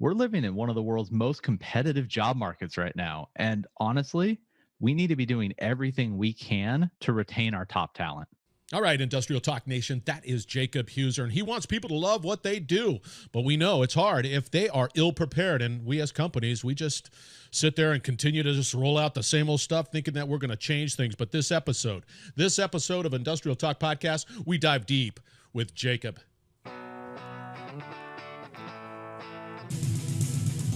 We're living in one of the world's most competitive job markets right now. And honestly, we need to be doing everything we can to retain our top talent. All right, Industrial Talk Nation, that is Jakob Heuser, and he wants people to love what they do. But we know it's hard if they are ill-prepared, and we as companies, we just sit there and continue to just roll out the same old stuff thinking that we're going to change things. But this episode of Industrial Talk Podcast, we dive deep with Jakob.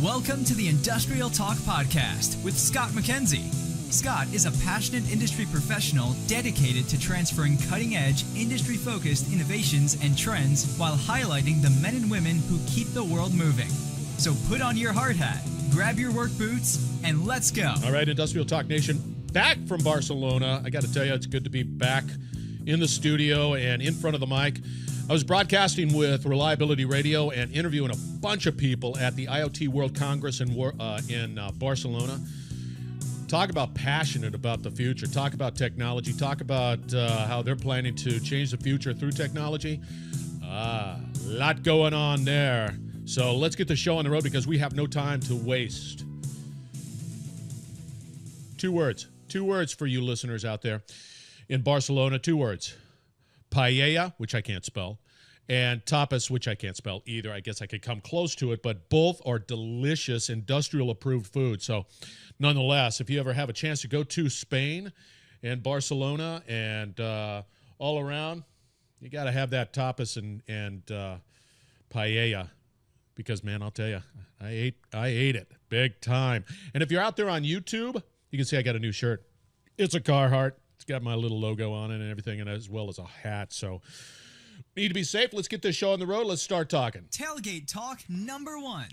Welcome to the Industrial Talk Podcast with Scott McKenzie. Scott is a passionate industry professional dedicated to transferring cutting-edge, industry-focused innovations and trends while highlighting the men and women who keep the world moving. So put on your hard hat, grab your work boots, and let's go. All right, Industrial Talk Nation, back from Barcelona. I got to tell you, it's good to be back in the studio and in front of the mic. I was broadcasting with Reliability Radio and interviewing a bunch of people at the IoT World Congress in Barcelona. Talk about passionate about the future. Talk about technology. Talk about how they're planning to change the future through technology. A lot going on there. So let's get the show on the road because we have no time to waste. Two words for you listeners out there in Barcelona. 2 words. Paella, which I can't spell, and tapas, which I can't spell either. I guess I could come close to it, but both are delicious, industrial-approved food. So nonetheless, if you ever have a chance to go to Spain and Barcelona and all around, you got to have that tapas and paella because, man, I'll tell you, I ate it big time. And if you're out there on YouTube, you can see I got a new shirt. It's a Carhartt. It's got my little logo on it and everything, and as well as a hat. So need to be safe. Let's get this show on the road. Let's start talking. Tailgate Talk number 1.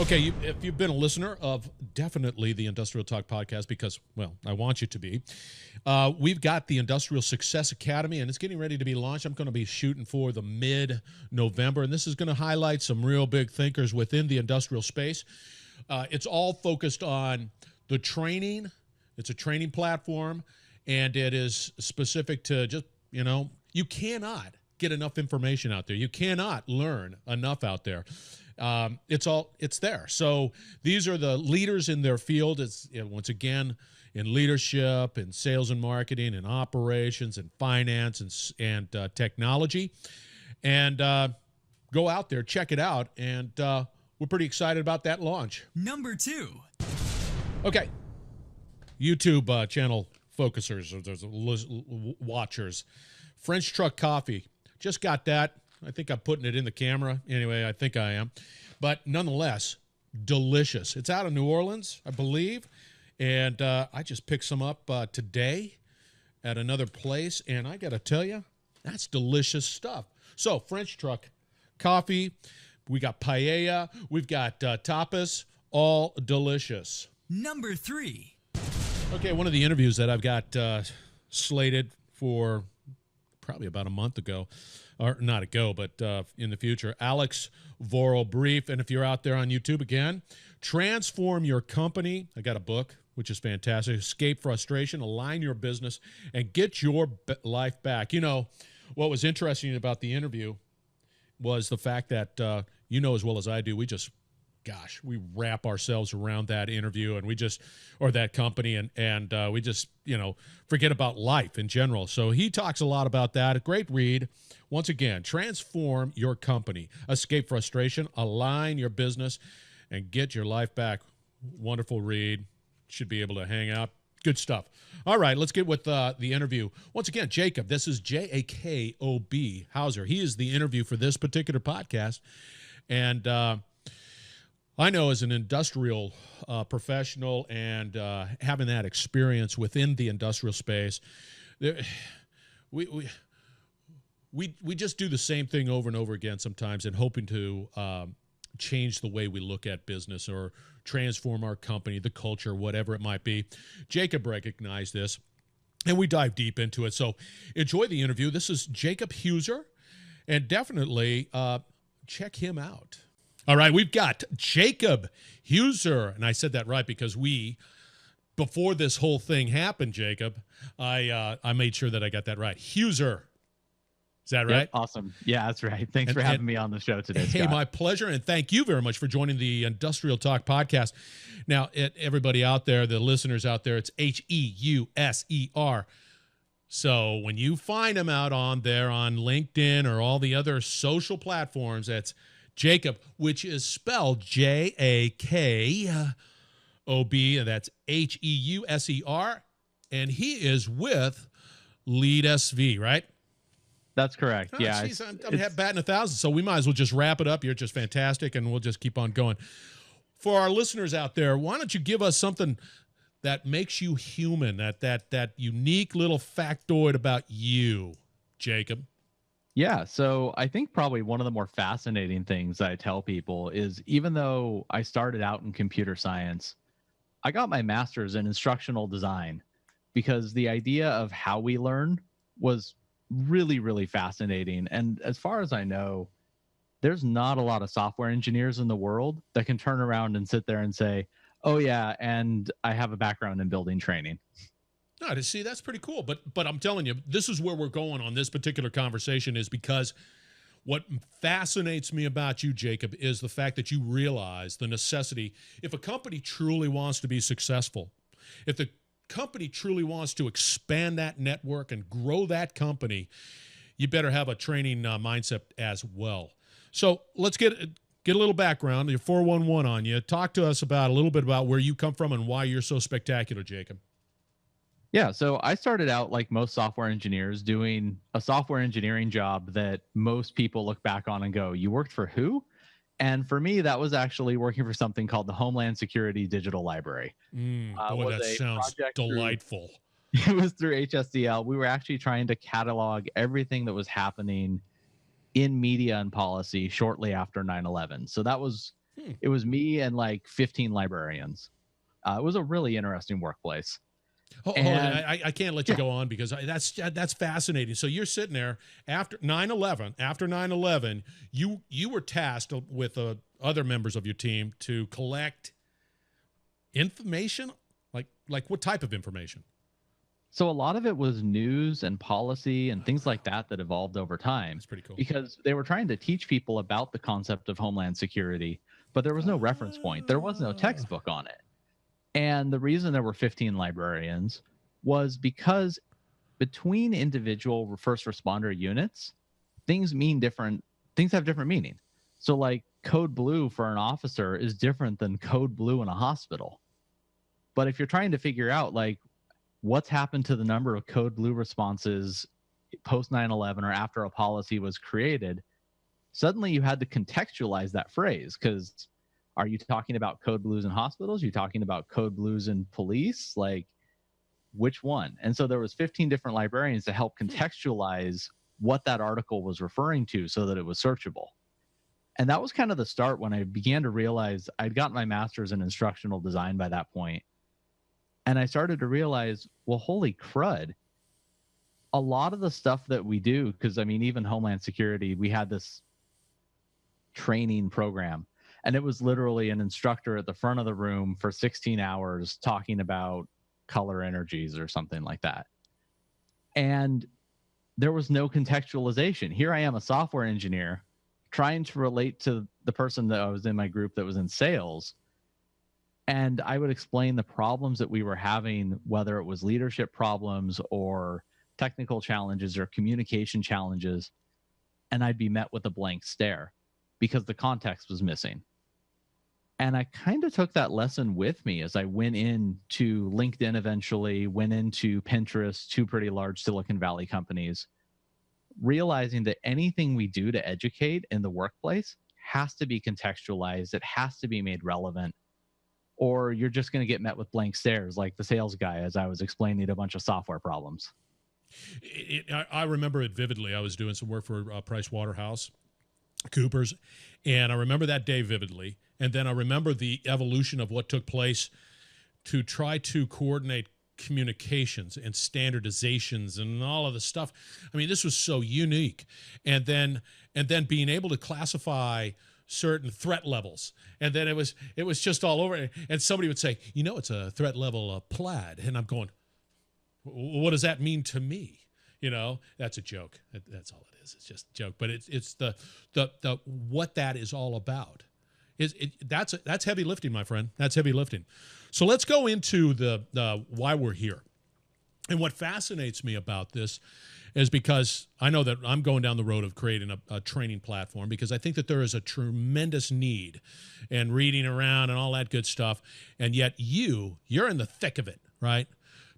Okay, if you've been a listener of definitely the Industrial Talk Podcast, because, well, I want you to be, we've got the Industrial Success Academy, and it's getting ready to be launched. I'm going to be shooting for the mid-November, and this is going to highlight some real big thinkers within the industrial space. It's all focused on the training. It's a training platform, and it is specific to just, you cannot get enough information out there. You cannot learn enough out there. It's there. So these are the leaders in their field. It's once again in leadership, in sales and marketing, in operations, and finance, and technology. And go out there, check it out, and we're pretty excited about that launch. Number 2. Okay, YouTube channel focusers, or there's watchers. French Truck Coffee. Just got that. I think I'm putting it in the camera. Anyway, I think I am. But nonetheless, delicious. It's out of New Orleans, I believe. And I just picked some up today at another place. And I got to tell you, that's delicious stuff. So, French Truck Coffee. We got paella. We've got tapas. All delicious. Number 3. Okay, one of the interviews that I've got slated for probably about a month ago, or not ago, but in the future, Alex Vorel Brief. And if you're out there on YouTube again, Transform Your Company. I got a book, which is fantastic. Escape Frustration, Align Your Business, and Get Your Life Back. What was interesting about the interview was the fact that, as well as I do, we wrap ourselves around that interview and or that company and we just, forget about life in general. So he talks a lot about that. A great read. Once again, Transform Your Company, Escape Frustration, Align Your Business, and Get Your Life Back. Wonderful read. Should be able to hang out. Good stuff. All right, let's get with the interview. Once again, Jakob. This is Jakob Heuser. He is the interview for this particular podcast. And I know as an industrial professional and having that experience within the industrial space, we just do the same thing over and over again sometimes and hoping to change the way we look at business or transform our company, the culture, whatever it might be. Jakob recognized this, and we dive deep into it. So enjoy the interview. This is Jakob Heuser, and definitely check him out. All right, we've got Jakob Heuser, and I said that right because before this whole thing happened, Jakob, I made sure that I got that right. Heuser. Is that Yep, right? awesome. Yeah, that's right. Thanks for having me on the show today, Hey, Scott. my pleasure, and thank you very much for joining the Industrial Talk podcast. Now, everybody out there, the listeners out there, it's Heuser. So when you find him out on there on LinkedIn or all the other social platforms, that's Jakob, which is spelled Jakob, and that's Heuser, and he is with Lead SV, right? That's correct. Oh, Yeah. geez, I'm batting 1,000, so we might as well just wrap it up. You're just fantastic, and we'll just keep on going. For our listeners out there, why don't you give us something that makes you human, that unique little factoid about you, Jakob? Yeah. So I think probably one of the more fascinating things I tell people is even though I started out in computer science, I got my master's in instructional design because the idea of how we learn was really, really fascinating. And as far as I know, there's not a lot of software engineers in the world that can turn around and sit there and say, oh, yeah, and I have a background in building training. No, to see, that's pretty cool. But I'm telling you, this is where we're going on this particular conversation, is because what fascinates me about you, Jakob, is the fact that you realize the necessity. If a company truly wants to be successful, if the company truly wants to expand that network and grow that company, you better have a training mindset as well. So let's get a little background, your 411 on you. Talk to us about a little bit about where you come from and why you're so spectacular, Jakob. Yeah, so I started out like most software engineers doing a software engineering job that most people look back on and go, you worked for who? And for me, that was actually working for something called the Homeland Security Digital Library. Boy, that sounds delightful. It was through HSDL. We were actually trying to catalog everything that was happening in media and policy shortly after 9/11. So that was, it was me and like 15 librarians. It was a really interesting workplace. Hold on, I can't let you go on because that's fascinating. So you're sitting there after 9/11. After 9/11, you were tasked with other members of your team to collect information. Like what type of information? So a lot of it was news and policy and things like that evolved over time. That's pretty cool. Because they were trying to teach people about the concept of Homeland Security, but there was no reference point. There was no textbook on it. And the reason there were 15 librarians was because between individual first responder units, things have different meaning. So like code blue for an officer is different than code blue in a hospital. But if you're trying to figure out like what's happened to the number of code blue responses post 9/11 or after a policy was created, suddenly you had to contextualize that phrase because are you talking about code blues in hospitals? Are you talking about code blues in police? Like, which one? And so there was 15 different librarians to help contextualize what that article was referring to so that it was searchable. And that was kind of the start when I began to realize I'd gotten my master's in instructional design by that point. And I started to realize, well, holy crud, a lot of the stuff that we do, because I mean, even Homeland Security, we had this training program. And it was literally an instructor at the front of the room for 16 hours talking about color energies or something like that. And there was no contextualization. Here I am, a software engineer, trying to relate to the person that I was in my group that was in sales. And I would explain the problems that we were having, whether it was leadership problems or technical challenges or communication challenges. And I'd be met with a blank stare because the context was missing. And I kind of took that lesson with me as I went into LinkedIn eventually, went into Pinterest, two pretty large Silicon Valley companies, realizing that anything we do to educate in the workplace has to be contextualized. It has to be made relevant, or you're just going to get met with blank stares like the sales guy as I was explaining a bunch of software problems. I remember it vividly. I was doing some work for Price Waterhouse Coopers, and I remember that day vividly. And then I remember the evolution of what took place to try to coordinate communications and standardizations and all of the stuff. I mean, this was so unique. And then being able to classify certain threat levels. And then it was just all over. And somebody would say, it's a threat level plaid. And I'm going, what does that mean to me? That's a joke. That's all it is. It's just a joke. But it's the what that is all about. That's heavy lifting, my friend. That's heavy lifting. So let's go into the why we're here. And what fascinates me about this is because I know that I'm going down the road of creating a training platform, because I think that there is a tremendous need and reading around and all that good stuff. And yet you're in the thick of it, right?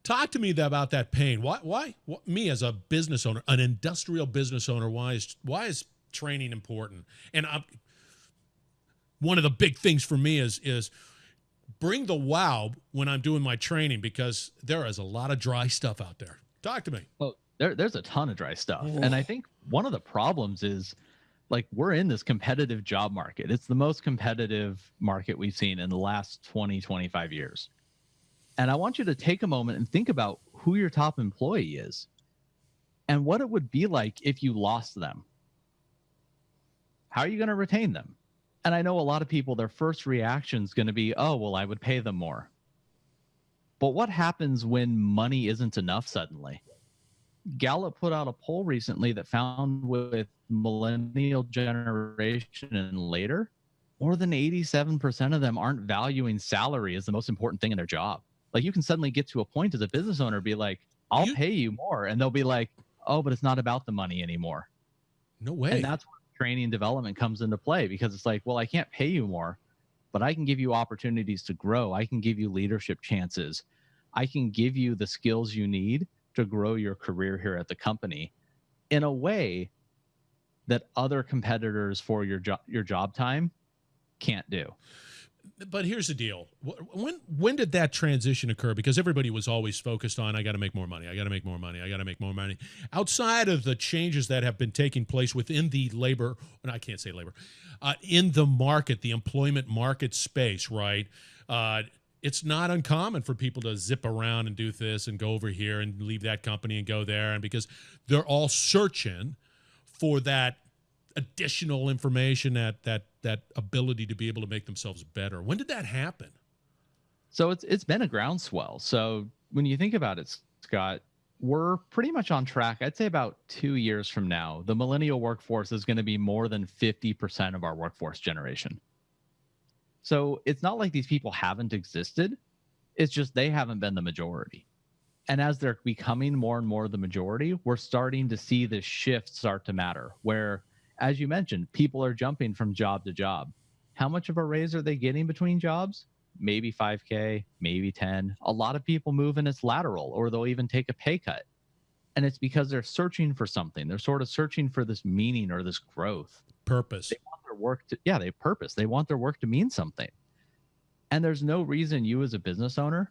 Talk to me about that pain. Why me as a business owner, an industrial business owner, why is training important? And one of the big things for me is bring the wow when I'm doing my training, because there is a lot of dry stuff out there. Talk to me. Well, there's a ton of dry stuff. And I think one of the problems is, like, we're in this competitive job market. It's the most competitive market we've seen in the last 20, 25 years. And I want you to take a moment and think about who your top employee is and what it would be like if you lost them. How are you going to retain them? And I know a lot of people, their first reaction is going to be, oh, well, I would pay them more. But what happens when money isn't enough suddenly? Gallup put out a poll recently that found with millennial generation and later, more than 87% of them aren't valuing salary as the most important thing in their job. Like, you can suddenly get to a point as a business owner, be like, I'll pay you more. And they'll be like, oh, but it's not about the money anymore. No way. And that's where training and development comes into play, because it's like, well, I can't pay you more, but I can give you opportunities to grow. I can give you leadership chances. I can give you the skills you need to grow your career here at the company in a way that other competitors for your job time can't do. But here's the deal. When did that transition occur? Because everybody was always focused on, I got to make more money. I got to make more money. I got to make more money. Outside of the changes that have been taking place within the labor, and I can't say labor, in the market, the employment market space, right? It's not uncommon for people to zip around and do this and go over here and leave that company and go there. And because they're all searching for that additional information, that ability to be able to make themselves better. When did that happen? So it's been a groundswell. So when you think about it, Scott, we're pretty much on track. I'd say about 2 years from now, the millennial workforce is going to be more than 50% of our workforce generation. So it's not like these people haven't existed. It's just they haven't been the majority. And as they're becoming more and more the majority, we're starting to see this shift start to matter, where, as you mentioned, people are jumping from job to job. How much of a raise are they getting between jobs? Maybe 5K, maybe 10. A lot of people move and it's lateral, or they'll even take a pay cut. And it's because they're searching for something. They're sort of searching for this meaning or this growth. Purpose. They want their work to, they purpose. They want their work to mean something. And there's no reason you as a business owner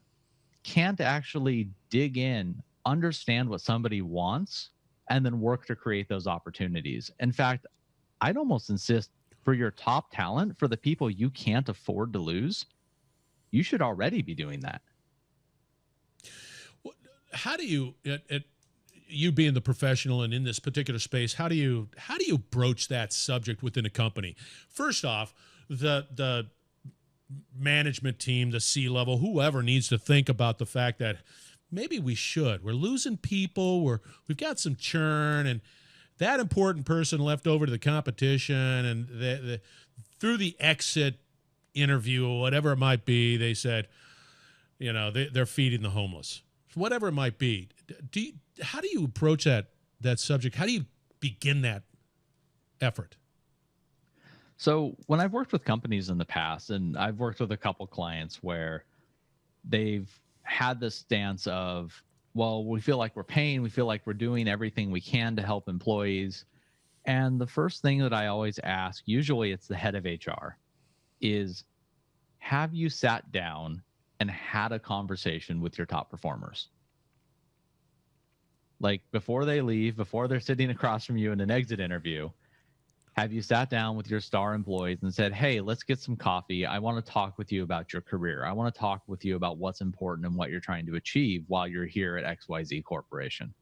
can't actually dig in, understand what somebody wants, and then work to create those opportunities. In fact, I'd almost insist, for your top talent, for the people you can't afford to lose, you should already be doing that. How do you, you being the professional and in this particular space, how do you broach that subject within a company? First off, the management team, the C-level, whoever needs to think about the fact that maybe we're losing people, we've got some churn, and that important person left over to the competition, and through the exit interview or whatever it might be, they said, they're feeding the homeless, whatever it might be. How do you approach that subject? How do you begin that effort? So when I've worked with companies in the past, and I've worked with a couple clients where they've had this stance of, well, we feel like we're paying, we feel like we're doing everything we can to help employees. And the first thing that I always ask, usually it's the head of HR, is, have you sat down and had a conversation with your top performers? Like, before they leave, before they're sitting across from you in an exit interview, have you sat down with your star employees and said, hey, let's get some coffee. I want to talk with you about your career. I want to talk with you about what's important and what you're trying to achieve while you're here at XYZ Corporation.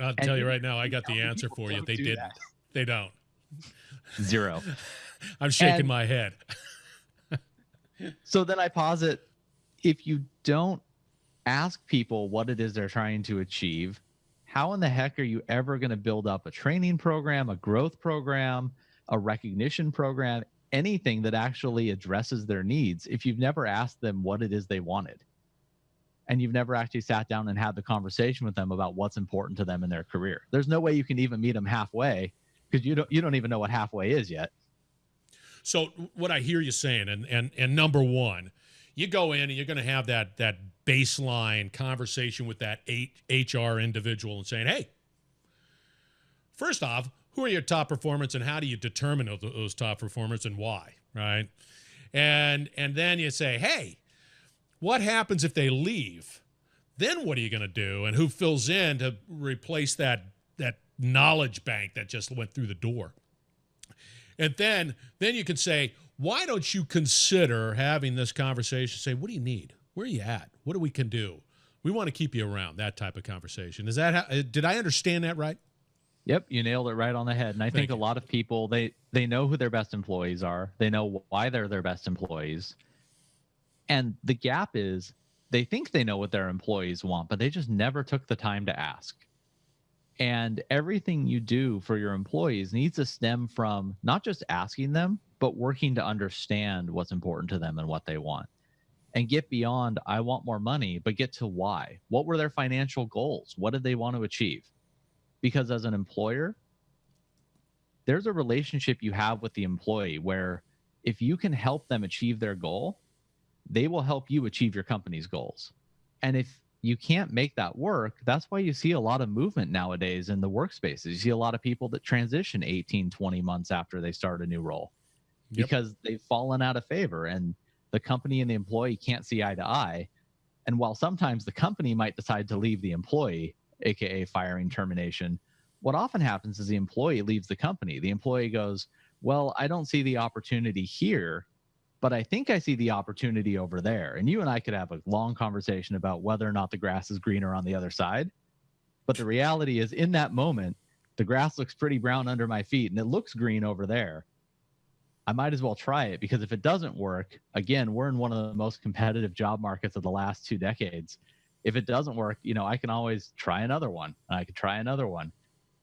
I'll tell you right now, I got the answer for you. They didn't. They don't. Zero. I'm shaking my head. So then I posit, if you don't ask people what it is they're trying to achieve, how in the heck are you ever going to build up a training program, a growth program, a recognition program, anything that actually addresses their needs if you've never asked them what it is they wanted? And you've never actually sat down and had the conversation with them about what's important to them in their career. There's no way you can even meet them halfway, because you don't even know what halfway is yet. So what I hear you saying, and number one, you go in and you're going to have that baseline conversation with that HR individual and saying, hey, first off, who are your top performers and how do you determine those top performers and why, right? And then you say, hey, what happens if they leave? Then what are you going to do? And who fills in to replace that knowledge bank that just went through the door? And then you can say, why don't you consider having this conversation? Say, what do you need? Where are you at? What we can do? We want to keep you around. That type of conversation. Is that did I understand that right? Yep, you nailed it right on the head. And I think a lot of people, they know who their best employees are. They know why they're their best employees. And the gap is they think they know what their employees want, but they just never took the time to ask. And everything you do for your employees needs to stem from not just asking them, but working to understand what's important to them and what they want. And get beyond, I want more money, but get to why. What were their financial goals? What did they want to achieve? Because as an employer, there's a relationship you have with the employee where if you can help them achieve their goal, they will help you achieve your company's goals. And if you can't make that work, that's why you see a lot of movement nowadays in the workspaces. You see a lot of people that transition 18, 20 months after they start a new role because they've fallen out of favor and the company and the employee can't see eye to eye. And while sometimes the company might decide to leave the employee, aka firing, termination, what often happens is the employee leaves the company. The employee goes, well, I don't see the opportunity here, but I think I see the opportunity over there. And you and I could have a long conversation about whether or not the grass is greener on the other side. But the reality is in that moment, the grass looks pretty brown under my feet and it looks green over there. I might as well try it, because if it doesn't work, again, we're in one of the most competitive job markets of the last 2 decades. If it doesn't work, I can always try another one. And I could try another one.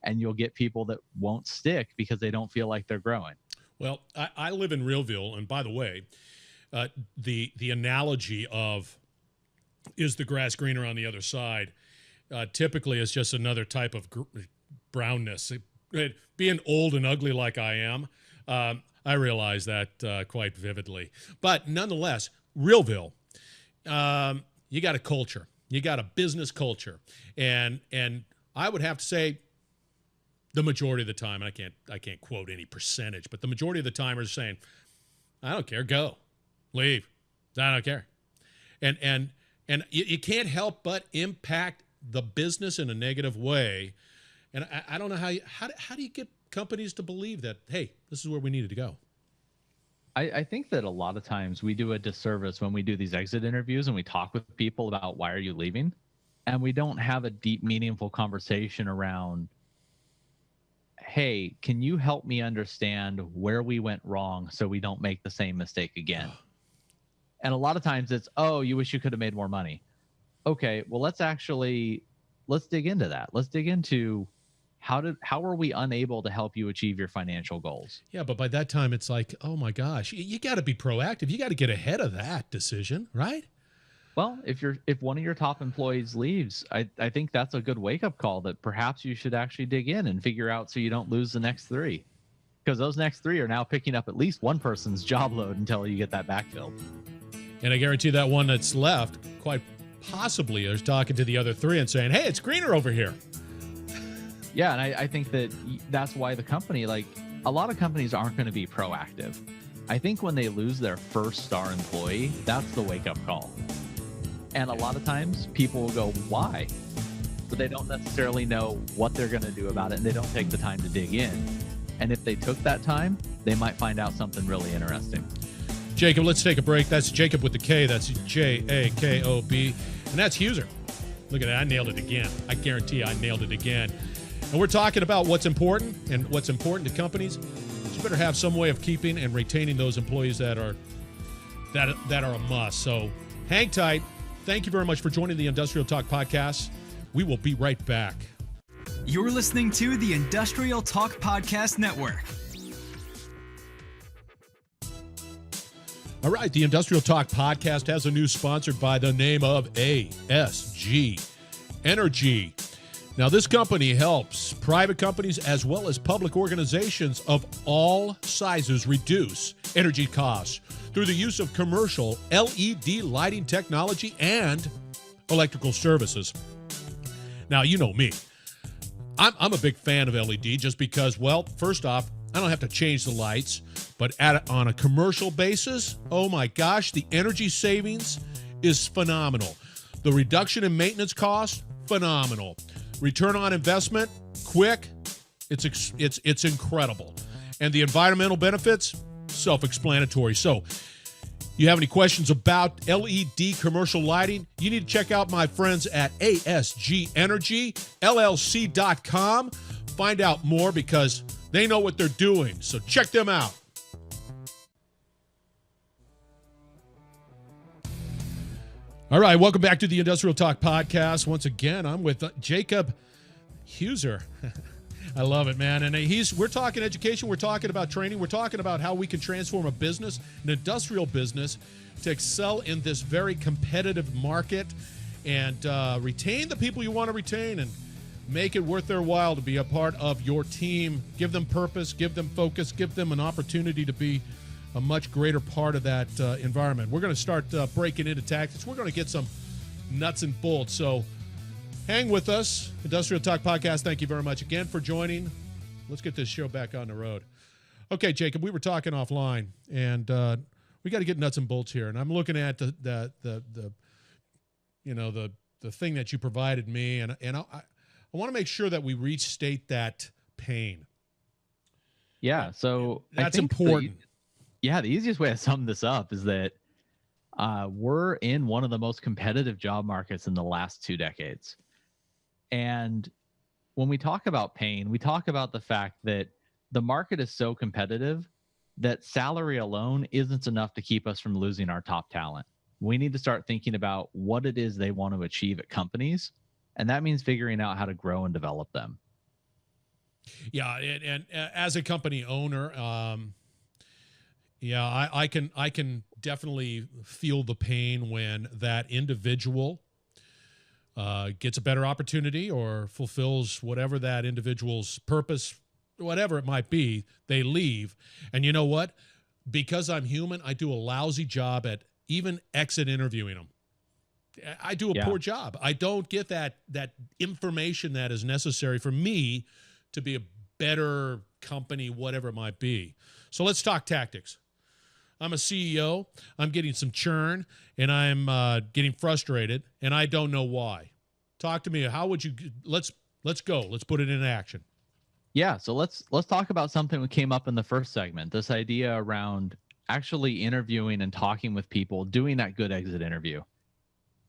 And you'll get people that won't stick because they don't feel like they're growing. Well, I live in Realville, and by the way, the analogy of is the grass greener on the other side typically is just another type of brownness. Being old and ugly like I am, I realize that quite vividly. But nonetheless, Realville, you got a culture. You got a business culture. And I would have to say, the majority of the time, and I can't quote any percentage, but the majority of the time are saying, I don't care, go, leave, I don't care. And you can't help but impact the business in a negative way. And I don't know how do you get companies to believe that, hey, this is where we needed to go? I think that a lot of times we do a disservice when we do these exit interviews and we talk with people about why are you leaving, and we don't have a deep, meaningful conversation around, hey, can you help me understand where we went wrong so we don't make the same mistake again? And a lot of times it's, oh, you wish you could have made more money. Okay, well, let's dig into that. Let's dig into how were we unable to help you achieve your financial goals? Yeah, but by that time it's like, oh my gosh, you got to be proactive. You got to get ahead of that decision, right? Well, if one of your top employees leaves, I think that's a good wake-up call that perhaps you should actually dig in and figure out so you don't lose the next 3. Because those next 3 are now picking up at least one person's job load until you get that backfilled. And I guarantee that one that's left quite possibly is talking to the other 3 and saying, hey, it's greener over here. Yeah, and I think that's why the company, like a lot of companies aren't going to be proactive. I think when they lose their first star employee, that's the wake-up call. And a lot of times people will go, why? But they don't necessarily know what they're going to do about it, and they don't take the time to dig in. And if they took that time, they might find out something really interesting. Jacob, let's take a break. That's Jacob with the K. That's Jakob. And that's Heuser. Look at that. I nailed it again. I guarantee I nailed it again. And we're talking about what's important and what's important to companies. So you better have some way of keeping and retaining those employees that are a must. So hang tight. Thank you very much for joining the Industrial Talk Podcast. We will be right back. You're listening to the Industrial Talk Podcast Network. All right, the Industrial Talk Podcast has a new sponsor by the name of ASG Energy. Now, this company helps private companies as well as public organizations of all sizes reduce energy costs through the use of commercial LED lighting technology and electrical services. Now, you know me. I'm a big fan of LED just because, well, first off, I don't have to change the lights, but on a commercial basis, oh my gosh, the energy savings is phenomenal. The reduction in maintenance costs, phenomenal. Return on investment, quick, it's incredible. And the environmental benefits, self-explanatory. So, you have any questions about LED commercial lighting? You need to check out my friends at ASG Energy, LLC.com. Find out more because they know what they're doing. So check them out. All right, welcome back to the Industrial Talk Podcast. Once again, I'm with Jakob Heuser. I love it, man. And we're talking education, we're talking about training, we're talking about how we can transform a business, an industrial business, to excel in this very competitive market and retain the people you want to retain and make it worth their while to be a part of your team. Give them purpose, give them focus, give them an opportunity to be a much greater part of that environment. We're going to start breaking into tactics. We're going to get some nuts and bolts. So hang with us. Industrial Talk Podcast, thank you very much again for joining. Let's get this show back on the road. Okay, Jacob, we were talking offline, and we got to get nuts and bolts here. And I'm looking at the thing that you provided me, and I want to make sure that we restate that pain. Yeah, so that's important. The easiest way to sum this up is that we're in one of the most competitive job markets in the last 2 decades. And when we talk about pain, we talk about the fact that the market is so competitive that salary alone isn't enough to keep us from losing our top talent. We need to start thinking about what it is they want to achieve at companies, and that means figuring out how to grow and develop them. Yeah, and as a company owner, I can definitely feel the pain when that individual gets a better opportunity or fulfills whatever that individual's purpose, whatever it might be, they leave. And you know what? Because I'm human, I do a lousy job at even exit interviewing them. I do a poor job. I don't get that information that is necessary for me to be a better company, whatever it might be. So let's talk tactics. I'm a CEO. I'm getting some churn, and I'm getting frustrated, and I don't know why. Talk to me. How would you? Let's go. Let's put it in action. Yeah. So let's talk about something that came up in the first segment. This idea around actually interviewing and talking with people, doing that good exit interview.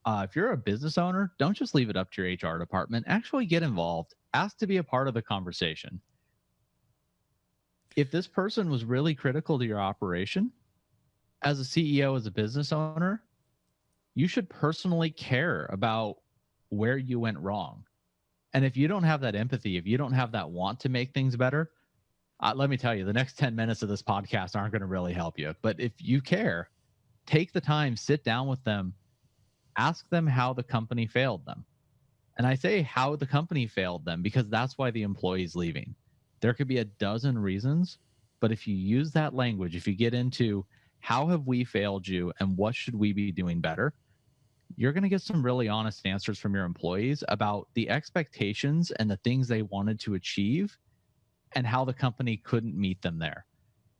If you're a business owner, don't just leave it up to your HR department. Actually get involved. Ask to be a part of the conversation. If this person was really critical to your operation, as a CEO, as a business owner, you should personally care about where you went wrong. And if you don't have that empathy, if you don't have that want to make things better, let me tell you, the next 10 minutes of this podcast aren't going to really help you. But if you care, take the time, sit down with them, ask them how the company failed them. And I say how the company failed them because that's why the employee's leaving. There could be a dozen reasons, but if you use that language, if you get into how have we failed you and what should we be doing better, you're going to get some really honest answers from your employees about the expectations and the things they wanted to achieve and how the company couldn't meet them there.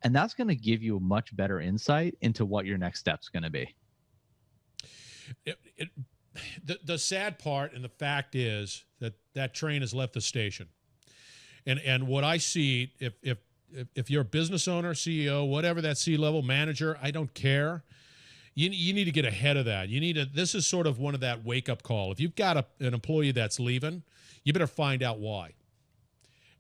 And that's going to give you a much better insight into what your next step's going to be. The sad part and the fact is that train has left the station. And what I see, if you're a business owner, CEO, whatever that C-level manager, I don't care. You need to get ahead of that. This is sort of one of that wake-up call. If you've got an employee that's leaving, you better find out why.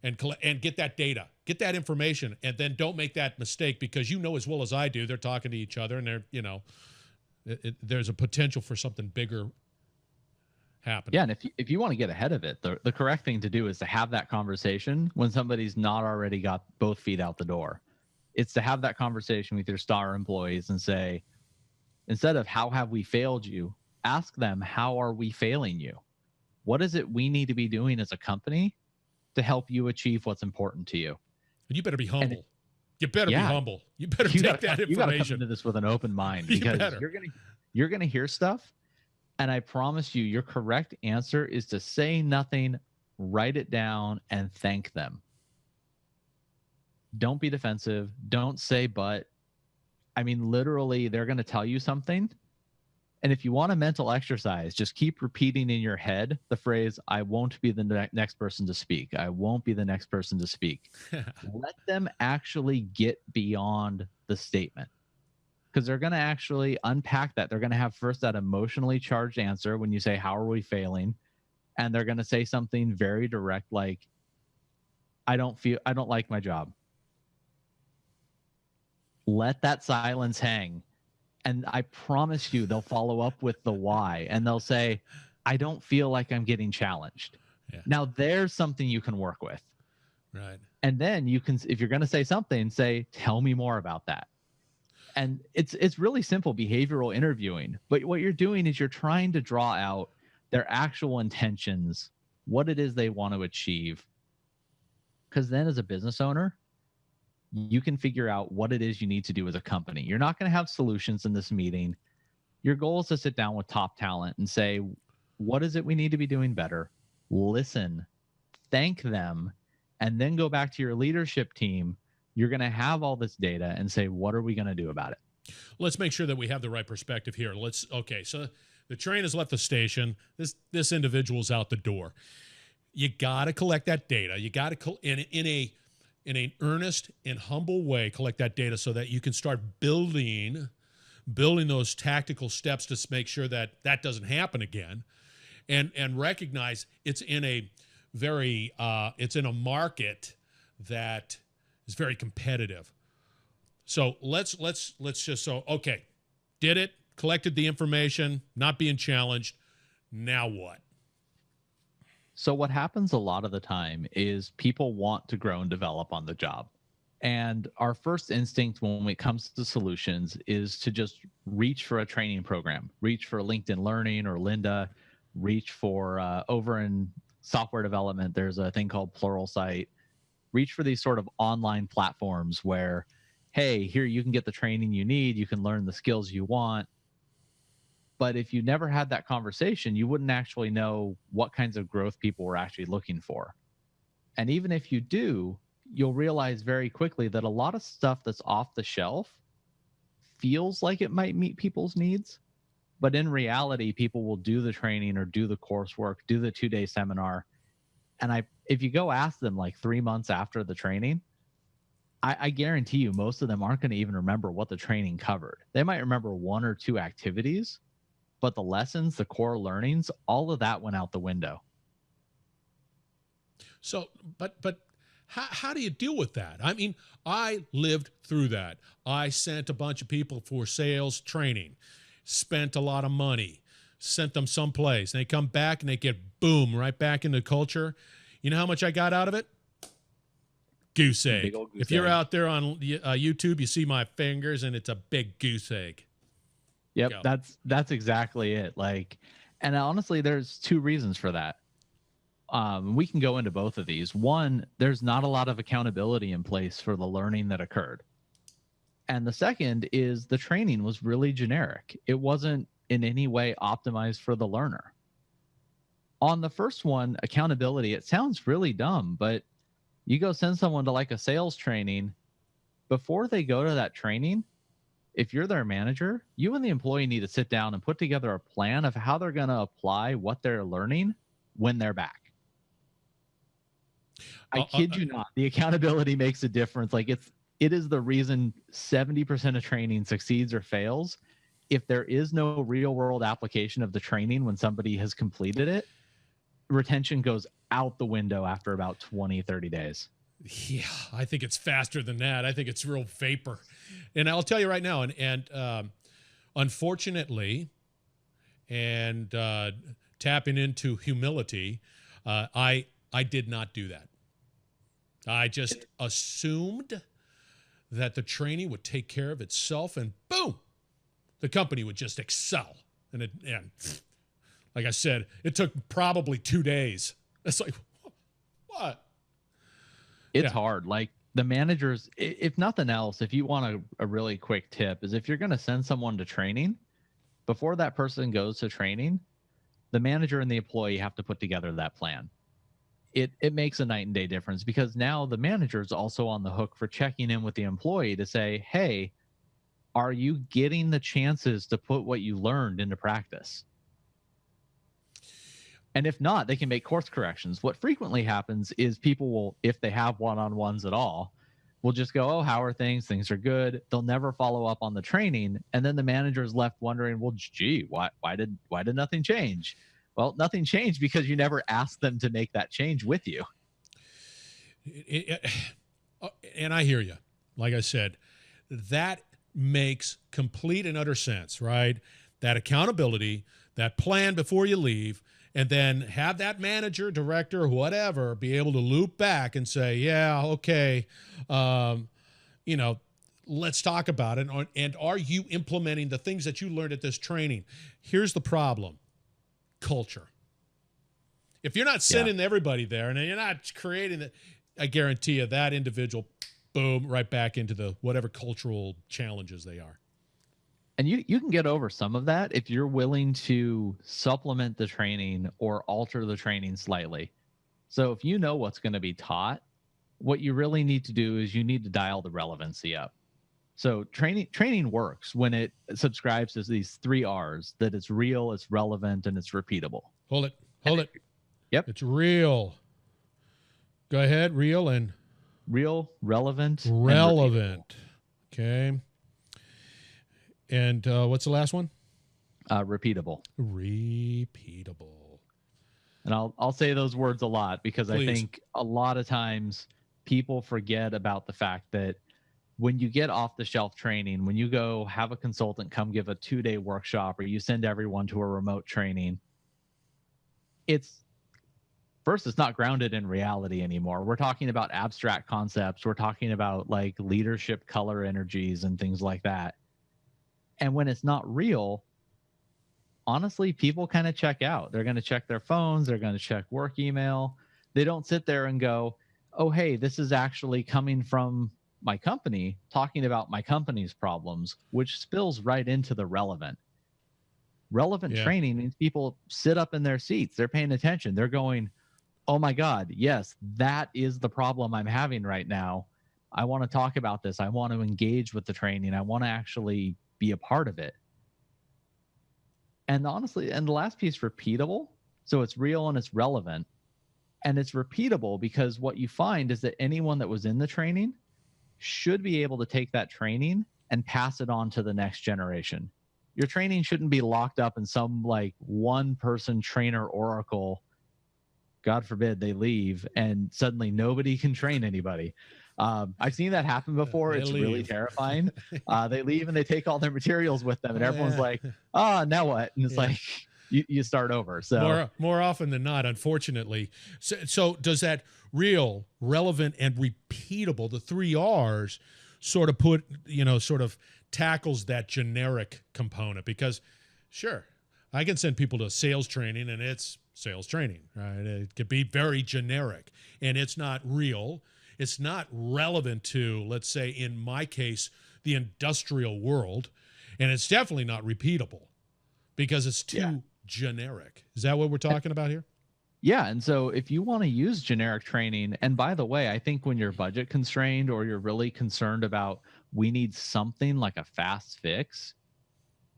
And get that data, get that information, and then don't make that mistake because you know as well as I do, they're talking to each other and there's a potential for something bigger happening. Yeah, and if you want to get ahead of it, the correct thing to do is to have that conversation when somebody's not already got both feet out the door. It's to have that conversation with your star employees and say, instead of how have we failed you, ask them, how are we failing you? What is it we need to be doing as a company to help you achieve what's important to you? And you better be humble. You better be humble. You better take that information. You got to come into this with an open mind, because you're gonna hear stuff, and I promise you, your correct answer is to say nothing, write it down, and thank them. Don't be defensive. Don't say but. I mean, literally, they're going to tell you something. And if you want a mental exercise, just keep repeating in your head the phrase, I won't be the next person to speak. I won't be the next person to speak. Let them actually get beyond the statement, because they're going to actually unpack that. They're going to have first that emotionally charged answer when you say, how are we failing? And they're going to say something very direct, like, I don't like my job. Let that silence hang. And I promise you, they'll follow up with the why, and they'll say, I don't feel like I'm getting challenged. Yeah. Now there's something you can work with. Right. And then you can, if you're going to say something, say, tell me more about that. And it's really simple behavioral interviewing. But what you're doing is you're trying to draw out their actual intentions, what it is they want to achieve. Because then as a business owner, you can figure out what it is you need to do as a company. You're not going to have solutions in this meeting. Your goal is to sit down with top talent and say, what is it we need to be doing better? Listen, thank them, and then go back to your leadership team. You're going to have all this data and say, what are we going to do about it? Let's make sure that we have the right perspective here. So the train has left the station. This individual's out the door. You got to collect that data. You got to, in an earnest and humble way, collect that data so that you can start building those tactical steps to make sure that that doesn't happen again, and recognize it's in a market that is very competitive. So let's just okay, did it, collected the information, not being challenged. Now what? So what happens a lot of the time is people want to grow and develop on the job. And our first instinct when it comes to solutions is to just reach for a training program, reach for LinkedIn Learning or Lynda, reach for over in software development, there's a thing called Pluralsight. Reach for these sort of online platforms where, hey, here you can get the training you need, you can learn the skills you want. But if you never had that conversation, you wouldn't actually know what kinds of growth people were actually looking for. And even if you do, you'll realize very quickly that a lot of stuff that's off the shelf feels like it might meet people's needs. But in reality, people will do the training or do the coursework, do the 2-day seminar. And if you go ask them like 3 months after the training, I guarantee you most of them aren't going to even remember what the training covered. They might remember 1 or 2 activities, but the lessons, the core learnings, all of that went out the window. So, but how do you deal with that? I mean, I lived through that. I sent a bunch of people for sales training, spent a lot of money, sent them someplace, and they come back and they get, boom, right back into culture. You know how much I got out of it? Goose egg. Big old goose egg. If you're out there on YouTube, you see my fingers, and it's a big goose egg. Yep, that's exactly it. Like, and honestly, there's 2 reasons for that. We can go into both of these. One, there's not a lot of accountability in place for the learning that occurred. And the second is the training was really generic. It wasn't in any way optimized for the learner. On the first one, accountability, it sounds really dumb, but you go send someone to like a sales training. Before they go to that training, if you're their manager, you and the employee need to sit down and put together a plan of how they're going to apply what they're learning when they're back. I kid you not. The accountability makes a difference. Like it is the reason 70% of training succeeds or fails. If there is no real world application of the training when somebody has completed it, retention goes out the window after about 20, 30 days. Yeah, I think it's faster than that. I think it's real vapor. And I'll tell you right now, and unfortunately, and to tapping into humility. I did not do that. I just assumed that the training would take care of itself, and boom, the company would just excel. And like I said, it took probably 2 days. It's like, what? It's hard. Like the managers, if nothing else, if you want a really quick tip, is if you're going to send someone to training, before that person goes to training, the manager and the employee have to put together that plan. It makes a night and day difference, because now the manager is also on the hook for checking in with the employee to say, hey, are you getting the chances to put what you learned into practice? And if not, they can make course corrections. What frequently happens is people will, if they have one-on-ones at all, will just go, oh, how are things? Things are good. They'll never follow up on the training. And then the manager is left wondering, well, gee, why did nothing change? Well, nothing changed because you never asked them to make that change with you. And I hear you. Like I said, that makes complete and utter sense, right? That accountability, that plan before you leave, and then have that manager, director, whatever, be able to loop back and say, yeah, okay, let's talk about it. And are you implementing the things that you learned at this training? Here's the problem. Culture. If you're not sending everybody there and you're not creating that, I guarantee you that individual, boom, right back into the whatever cultural challenges they are. And you can get over some of that if you're willing to supplement the training or alter the training slightly. So if you know what's going to be taught, what you really need to do is you need to dial the relevancy up. So training works when it subscribes to these 3 R's, that it's real, it's relevant, and it's repeatable. Hold it. Yep. It's real. Go ahead. Real, relevant. And okay. And what's the last one? Repeatable. Repeatable. And I'll say those words a lot because Please. I think a lot of times people forget about the fact that when you get off the shelf training, when you go have a consultant come give a 2-day workshop, or you send everyone to a remote training, it's not grounded in reality anymore. We're talking about abstract concepts. We're talking about like leadership color energies and things like that. And when it's not real, honestly, people kind of check out. They're going to check their phones. They're going to check work email. They don't sit there and go, oh, hey, this is actually coming from my company, talking about my company's problems, which spills right into the relevant. Relevant training means people sit up in their seats. They're paying attention. They're going, oh my God, yes, that is the problem I'm having right now. I want to talk about this. I want to engage with the training. I want to actually be a part of it. And honestly, and the last piece, repeatable. So it's real and it's relevant. And it's repeatable because what you find is that anyone that was in the training should be able to take that training and pass it on to the next generation. Your training shouldn't be locked up in some like one person trainer oracle. God forbid they leave and suddenly nobody can train anybody. I've seen that happen before. It's really terrifying. They leave and they take all their materials with them, and everyone's like, "Oh, now what?" And it's like you start over. So more often than not, unfortunately. So does that real, relevant, and repeatable, the 3 R's, sort of tackles that generic component? Because sure, I can send people to sales training, and it's sales training, right? It could be very generic, and it's not real. It's not relevant to, let's say, in my case, the industrial world, and it's definitely not repeatable because it's too generic. Is that what we're talking about here? Yeah, and so if you want to use generic training, and by the way, I think when you're budget constrained or you're really concerned about we need something like a fast fix,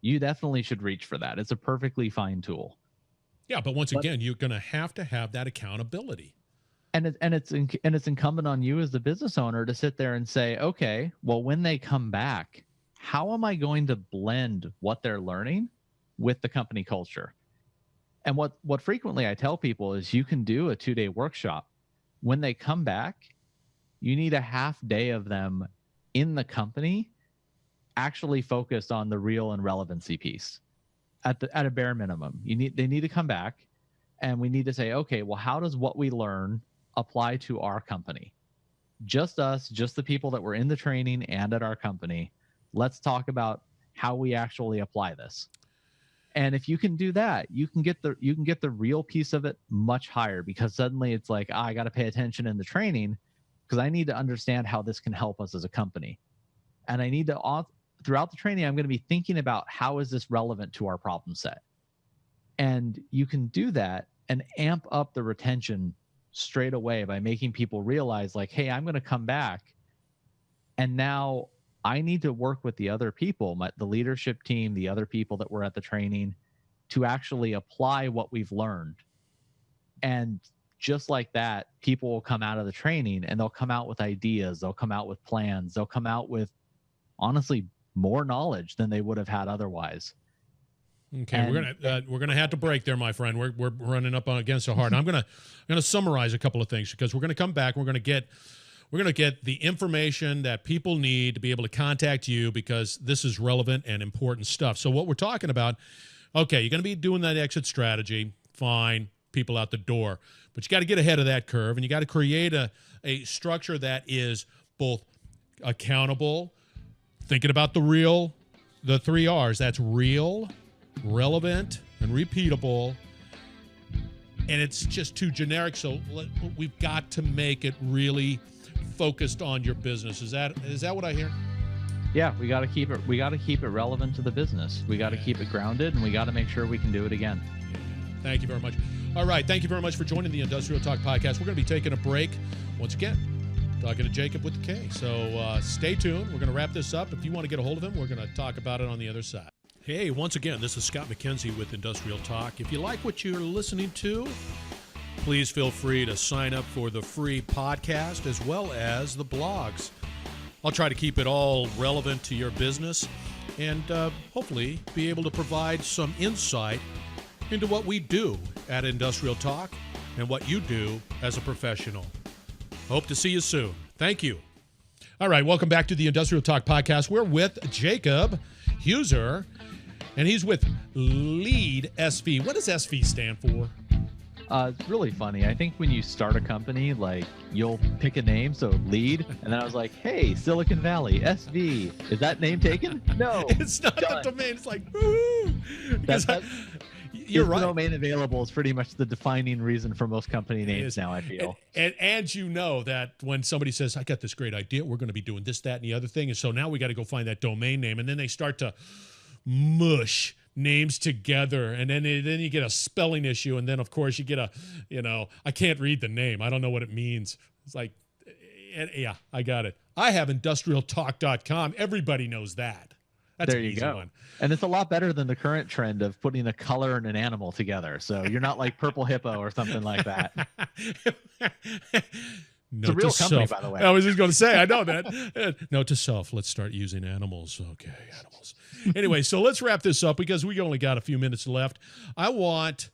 you definitely should reach for that. It's a perfectly fine tool. Yeah, but once again, you're going to have that accountability. And it's incumbent on you as the business owner to sit there and say, okay, well, when they come back, how am I going to blend what they're learning with the company culture? And what frequently I tell people is you can do a 2-day workshop. When they come back, you need a half day of them in the company actually focused on the real and relevancy piece at a bare minimum. They need to come back. And we need to say, okay, well, how does what we learn apply to our company? Just us, just the people that were in the training and at our company. Let's talk about how we actually apply this. And if you can do that, you can get the real piece of it much higher, because suddenly it's like, I got to pay attention in the training because I need to understand how this can help us as a company. And I need to, throughout the training, I'm going to be thinking about how is this relevant to our problem set. And you can do that and amp up the retention straight away by making people realize, like, hey, I'm going to come back, and now I need to work with the other people, the leadership team, the other people that were at the training, to actually apply what we've learned. And just like that, people will come out of the training and they'll come out with ideas. They'll come out with plans. They'll come out with, honestly, more knowledge than they would have had otherwise. Okay, and we're gonna have to break there, my friend. We're running up against it hard. I'm gonna summarize a couple of things, because we're gonna come back. We're gonna get the information that people need to be able to contact you, because this is relevant and important stuff. So what we're talking about, okay, you're gonna be doing that exit strategy. Fine, people out the door, but you got to get ahead of that curve, and you got to create a structure that is both accountable, thinking about the 3 R's. That's real, relevant, and repeatable. And it's just too generic, so we've got to make it really focused on your business. Is that what I hear? Yeah, we got to keep it relevant to the business. We got to keep it grounded, and we got to make sure we can do it again. Thank you very much. All right, thank you very much for joining the Industrial Talk Podcast. We're going to be taking a break once again, talking to Jakob with the K. So stay tuned. We're going to wrap this up. If you want to get a hold of him, we're going to talk about it on the other side. Hey, once again, this is Scott McKenzie with Industrial Talk. If you like what you're listening to, please feel free to sign up for the free podcast as well as the blogs. I'll try to keep it all relevant to your business and hopefully be able to provide some insight into what we do at Industrial Talk and what you do as a professional. Hope to see you soon. Thank you. All right, welcome back to the Industrial Talk Podcast. We're with Jakob Heuser, and he's with Lead SV. What does SV stand for? It's really funny. I think when you start a company, like, you'll pick a name, so Lead, and then I was like, hey, Silicon Valley, SV. Is that name taken? No. It's not done. the domain. It's like, woo. You're right. The domain available is pretty much the defining reason for most company names now, I feel. And you know that when somebody says, I got this great idea, we're going to be doing this, that, and the other thing, and so now we got to go find that domain name, and then they start to mush names together, and then you get a spelling issue, and then of course you get I can't read the name, I don't know what it means. It's like, yeah, I got it. I have industrialtalk.com. Everybody knows that. That's there an you easy go. one. And it's a lot better than the current trend of putting a color and an animal together, so you're not like Purple Hippo or something like that. It's a real company, by the way. I was just going to say, I know that. Note to self, let's start using animals. Okay, animals. Anyway, so let's wrap this up because we only got a few minutes left. I want,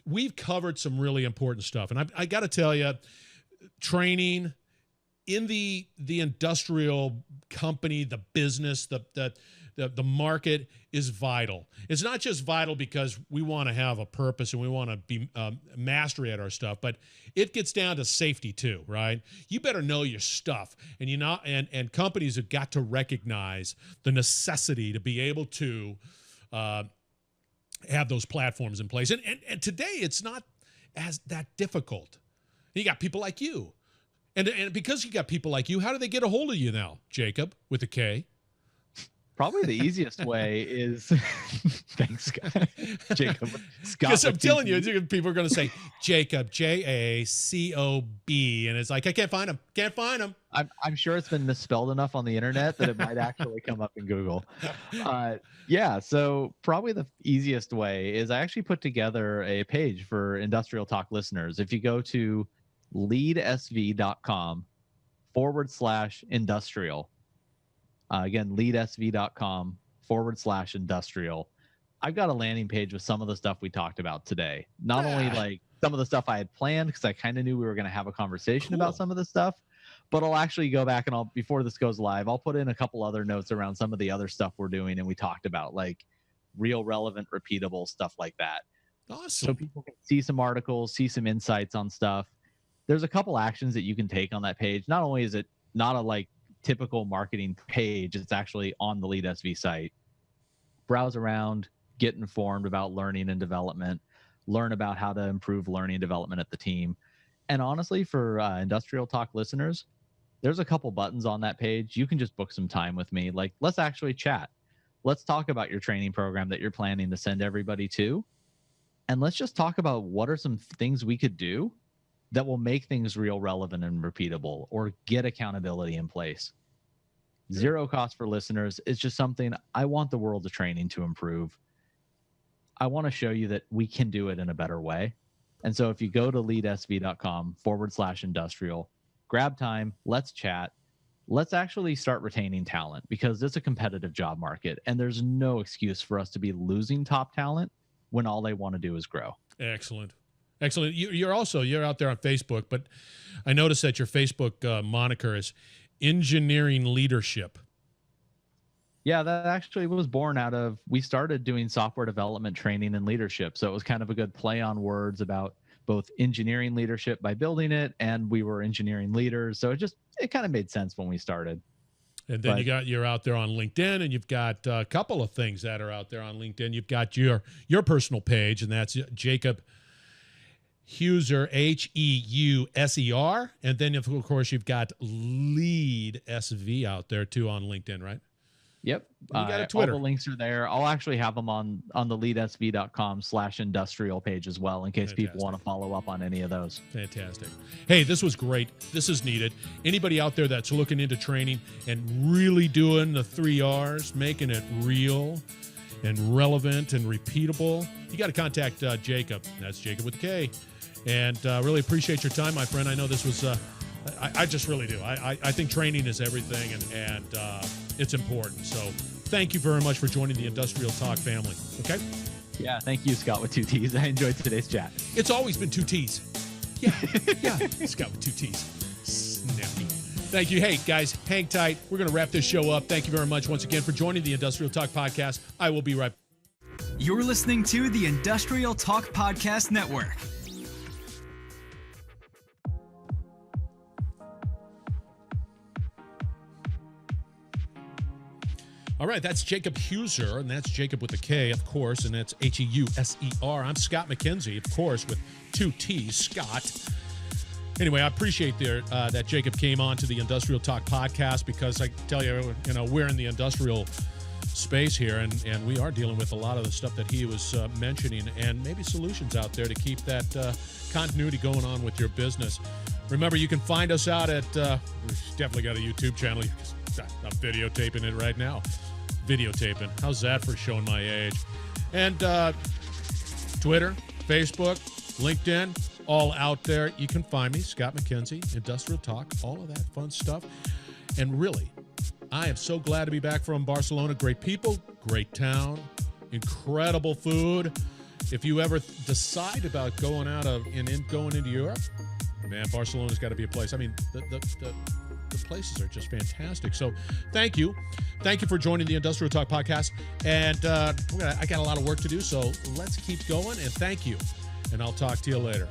we've covered some really important stuff. And I got to tell you, training in the industrial company, the business, the market is vital. It's not just vital because we want to have a purpose and we want to be mastery at our stuff, but it gets down to safety too, right? You better know your stuff, and companies have got to recognize the necessity to be able to have those platforms in place. And today it's not as that difficult. You got people like you, and because you got people like you, how do they get a hold of you now, Jakob with a K? Probably the easiest way is thanks, Jakob. Because I'm telling you, people are going to say Jakob, Jacob, and it's like, I can't find him. Can't find him. I'm sure it's been misspelled enough on the internet that it might actually come up in Google. Yeah, so probably the easiest way is I actually put together a page for Industrial Talk listeners. If you go to leadsv.com/industrial. Again, leadsv.com/industrial. I've got a landing page with some of the stuff we talked about today. Not only like some of the stuff I had planned, because I kind of knew we were going to have a conversation about some of this stuff, but I'll actually go back and before this goes live, I'll put in a couple other notes around some of the other stuff we're doing and we talked about. Like, real, relevant, repeatable, stuff like that. Awesome. So people can see some articles, see some insights on stuff. There's a couple actions that you can take on that page. Not only is it not a like typical marketing page, it's actually on the Lead SV site. Browse around, get informed about learning and development, learn about how to improve learning and development at the team. And honestly, for Industrial Talk listeners, there's a couple buttons on that page. You can just book some time with me. Like, let's actually chat. Let's talk about your training program that you're planning to send everybody to. And let's just talk about what are some things we could do that will make things real, relevant, and repeatable, or get accountability in place. Zero cost for listeners. It's just something I want the world of training to improve. I want to show you that we can do it in a better way. And so if you go to leadsv.com/industrial, grab time, let's chat. Let's actually start retaining talent, because it's a competitive job market and there's no excuse for us to be losing top talent when all they want to do is grow. Excellent. Excellent. You're out there on Facebook, but I noticed that your Facebook moniker is Engineering Leadership. Yeah, that actually was born out of, we started doing software development training and leadership. So it was kind of a good play on words about both engineering leadership by building it, and we were engineering leaders. So it kind of made sense when we started. And then you're out there on LinkedIn, and you've got a couple of things that are out there on LinkedIn. You've got your personal page, and that's Jakob Heuser, Heuser. And then, of course, you've got Lead SV out there, too, on LinkedIn, right? Yep. You got a Twitter. All the links are there. I'll actually have them on the leadsv.com/industrial page as well, in case people want to follow up on any of those. Fantastic. Hey, this was great. This is needed. Anybody out there that's looking into training and really doing the 3 R's, making it real and relevant and repeatable, you got to contact Jakob. That's Jakob with a K. And really appreciate your time, my friend. I know this was, I just really do. I think training is everything, and it's important. So thank you very much for joining the Industrial Talk family. Okay? Yeah, thank you, Scott with 2 T's. I enjoyed today's chat. It's always been 2 T's. Yeah, Scott with 2 T's. Snappy. Thank you. Hey, guys, hang tight. We're going to wrap this show up. Thank you very much once again for joining the Industrial Talk podcast. I will be right back. You're listening to the Industrial Talk Podcast Network. All right, that's Jakob Heuser, and that's Jakob with a K, of course, and that's Heuser. I'm Scott McKenzie, of course, with 2 T's, Scott. Anyway, I appreciate that Jakob came on to the Industrial Talk podcast, because I tell you, we're in the industrial space here, and we are dealing with a lot of the stuff that he was mentioning, and maybe solutions out there to keep that continuity going on with your business. Remember, you can find us out at, we've definitely got a YouTube channel. I'm videotaping it right now. Videotaping. How's that for showing my age? And Twitter, Facebook, LinkedIn, all out there. You can find me, Scott McKenzie, Industrial Talk, all of that fun stuff. And really, I am so glad to be back from Barcelona. Great people, great town, incredible food. If you ever decide about going into Europe, man, Barcelona's got to be a place. I mean, the places are just fantastic. So thank you. Thank you for joining the Industrial Talk podcast. And I got a lot of work to do, so let's keep going. And thank you. And I'll talk to you later.